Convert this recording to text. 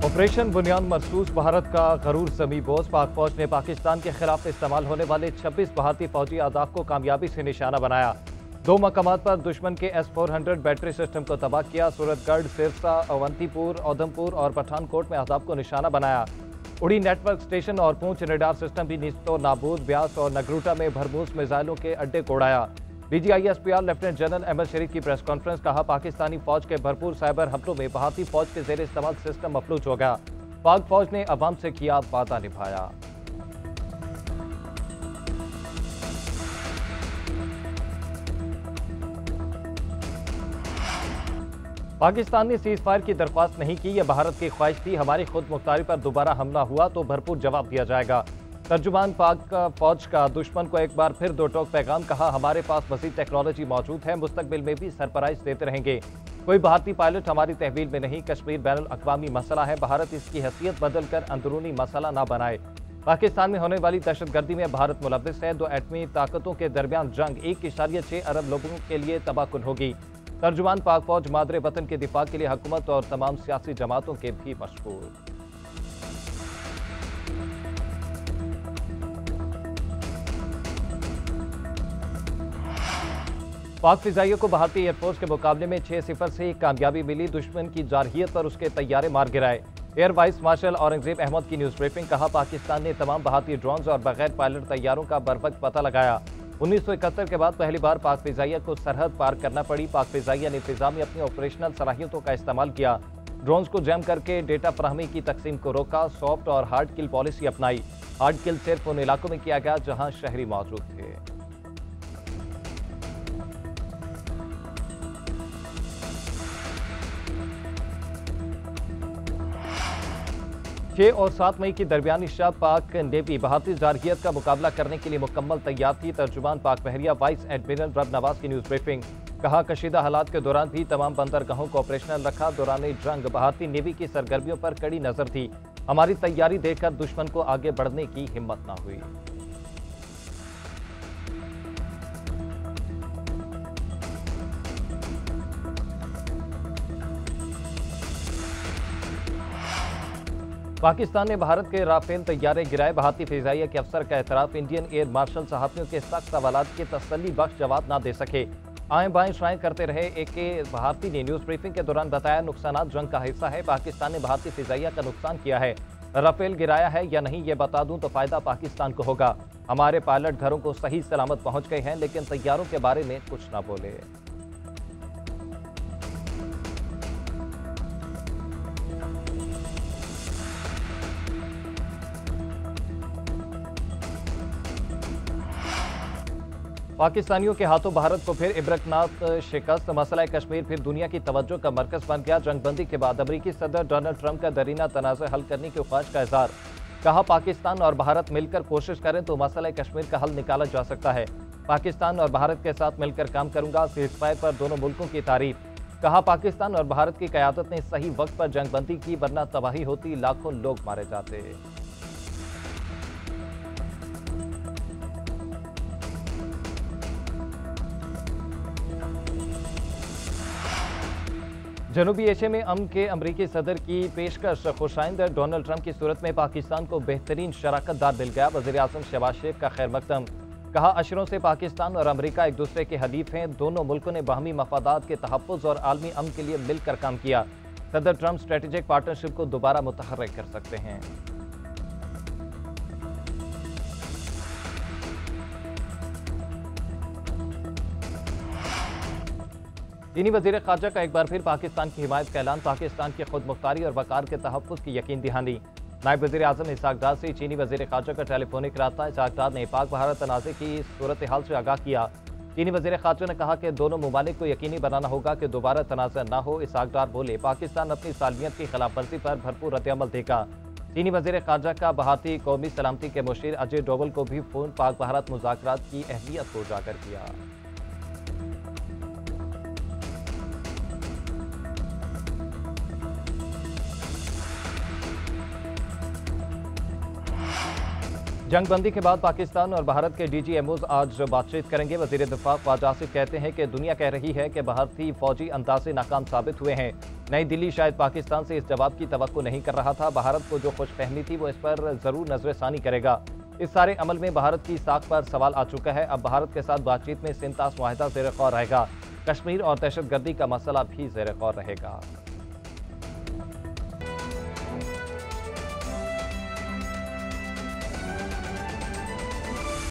Operation बुनियाद मरसूस भारत का गरूर जमी बोझ। पाक फौज ने पाकिस्तान के खिलाफ इस्तेमाल होने वाले 26 भारतीय फौजी अहदाफ को कामयाबी से निशाना बनाया। 2 मकामात पर दुश्मन के S-400 बैटरी सिस्टम को तबाह किया। सूरतगढ़, सिरसा, अवंतीपुर, उधमपुर और पठानकोट में अहदाफ को निशाना बनाया। उड़ी नेटवर्क स्टेशन और पूंछ रेडार सिस्टम भी निस्तो नाबूद। ब्यास और नगरूटा में भरमूस मिसाइलों के अड्डे को उड़ाया। DGI-SPR लेफ्टिनेंट जनरल अहमद शरीफ की प्रेस कॉन्फ्रेंस। कहा, पाकिस्तानी फौज के भरपूर साइबर हमलों में भारतीय फौज के जेर इस्तेमाल सिस्टम मफलूज हो गया। पाक फौज ने अवाम से किया वादा निभाया। पाकिस्तान ने सीज फायर की दरख्वास्त नहीं की, यह भारत की ख्वाहिश थी। हमारी खुद मुख्तारी पर दोबारा हमला हुआ तो भरपूर जवाब दिया जाएगा। तर्जुमान पाक फौज का दुश्मन को एक बार फिर दो टोक पैगाम। कहा, हमारे पास मज़ीद टेक्नोलॉजी मौजूद है, मुस्तकबिल में भी सरप्राइज देते रहेंगे। कोई भारतीय पायलट हमारी तहवील में नहीं। कश्मीर बैनुल अक़वामी मसला है, भारत इसकी हैसियत बदल कर अंदरूनी मसला ना बनाए। पाकिस्तान में होने वाली दहशतगर्दी में भारत मुलव्विस है। 2 एटमी ताकतों के दरमियान जंग 1.6 अरब लोगों के लिए तबाहकुन होगी। तर्जुमान पाक फौज मादरे वतन के दिफा के लिए हुकूमत और तमाम सियासी जमातों के भी मशकूर। पाक फिजाइयों को भारतीय एयरफोर्स के मुकाबले में 6-0 से कामयाबी मिली। दुश्मन की जारहियत पर उसके तैयारे मार गिराए। Air vice marshal Aurangzeb Ahmed की न्यूज ब्रीफिंग। कहा, पाकिस्तान ने तमाम भारतीय ड्रोन्स और बगैर पायलट तैयारों का बरवक्त पता लगाया। 1971 के बाद पहली बार पाक फिजाइया को सरहद पार करना पड़ी। पाक फिजाइया ने फिजा में अपनी ऑपरेशनल सलाहियतों का इस्तेमाल किया। ड्रोन्स को जैम करके डेटा फराहमी की तकसीम को रोका। सॉफ्ट और हार्ड किल पॉलिसी अपनाई। हार्ड किल सिर्फ उन इलाकों में किया गया जहां शहरी मौजूद थे। 6 और 7 मई की दरमियानी शब पाक नेवी भारतीय जारहियत का मुकाबला करने के लिए मुकम्मल तैयार थी। तर्जुमान पाक बहरिया वाइस एडमिरल रब नवाज की न्यूज ब्रीफिंग। कहा, कशीदा हालात के दौरान भी तमाम बंदरगाहों को ऑपरेशनल रखा। दौरान जंग भारतीय नेवी की सरगर्मियों पर कड़ी नजर थी। हमारी तैयारी देखकर दुश्मन को आगे बढ़ने की हिम्मत न हुई। पाकिस्तान ने भारत के राफेल तैयारे गिराए। भारतीय फिजाइया के अफसर का एतराफ। इंडियन एयर मार्शल सहाफियों के सख्त सवालात के तसल्ली बख्श जवाब ना दे सके। आए बाएं श्राएं करते रहे। एक भारतीय ने न्यूज ब्रीफिंग के दौरान बताया, नुकसानात जंग का हिस्सा है। पाकिस्तान ने भारतीय फिजाइया का नुकसान किया है। राफेल गिराया है या नहीं ये बता दूं तो फायदा पाकिस्तान को होगा। हमारे पायलट घरों को सही सलामत पहुंच गए हैं, लेकिन तैयारों के बारे में कुछ ना बोले। पाकिस्तानियों के हाथों भारत को फिर इबरतनाक शिकस्त। मसला कश्मीर फिर दुनिया की तवज्जो का मरकज बन गया। जंगबंदी के बाद अमेरिकी सदर डोनाल्ड ट्रंप का दरीना तनाज़ा हल करने की ख्वाहिश का इज़हार। कहा, पाकिस्तान और भारत मिलकर कोशिश करें तो मसला कश्मीर का हल निकाला जा सकता है। पाकिस्तान और भारत के साथ मिलकर काम करूंगा। सीज़फायर पर दोनों मुल्कों की तारीफ। कहा, पाकिस्तान और भारत की क़यादत ने सही वक्त पर जंगबंदी की, वरना तबाही होती, लाखों लोग मारे जाते। जनूबी एशिया में अमन के अमरीकी सदर की पेशकश खुशाइंद डोनाल्ड ट्रंप की सूरत में पाकिस्तान को बेहतरीन शराकतदार मिल गया। वज़ीर आज़म शहबाज शरीफ का खैर मकदम। कहा, अशरों से पाकिस्तान और अमरीका एक दूसरे के हलीफ हैं। दोनों मुल्कों ने बाहमी मफादात के तहफ़्फ़ुज़ और आलमी अमन के लिए मिलकर काम किया। सदर ट्रंप स्ट्रेटेजिक पार्टनरशिप को दोबारा मुतहर्रिक कर सकते हैं। चीनी वज़ीर ख़ारजा का एक बार फिर पाकिस्तान की हिमायत का ऐलान। पाकिस्तान की खुद मुख्तारी और वक़ार के तहफ़्फ़ुज़ की यकीन दहानी। नायब वज़ीर आज़म इसहाक़ डार से चीनी वज़ीर ख़ारजा का टेलीफोनिक रब्ता। इसहाक़ डार ने पाक भारत तनाज़े की सूरत हाल से आगाह किया। चीनी वज़ीर ख़ारजा ने कहा कि दोनों ममालिक को यकीनी बनाना होगा कि दोबारा तनाज़ा न हो। इसहाक़ डार बोले, पाकिस्तान अपनी सालमियत की खिलाफवर्जी पर भरपूर रद्द-ए-अमल देगा। चीनी वज़ीर ख़ारजा का भारतीय कौमी सलामती के मुशीर अजय डोवल को भी फ़ोन पाक भारत मुज़ाकरात की अहमियत को उजागर किया। जंगबंदी के बाद पाकिस्तान और भारत के डीजीएमओज आज बातचीत करेंगे। वजीर दिफा ख्वाजा आसिफ कहते हैं कि दुनिया कह रही है कि भारतीय फौजी अंदाजे नाकाम साबित हुए हैं। नई दिल्ली शायद पाकिस्तान से इस जवाब की तवक्को नहीं कर रहा था। भारत को जो खुशफहमी थी वो इस पर जरूर नजरसानी करेगा। इस सारे अमल में भारत की साख पर सवाल आ चुका है। अब भारत के साथ बातचीत में सिंतास मुआहिदा ज़ेर गौर रहेगा। कश्मीर और दहशतगर्दी का मसला भी ज़ेर गौर रहेगा।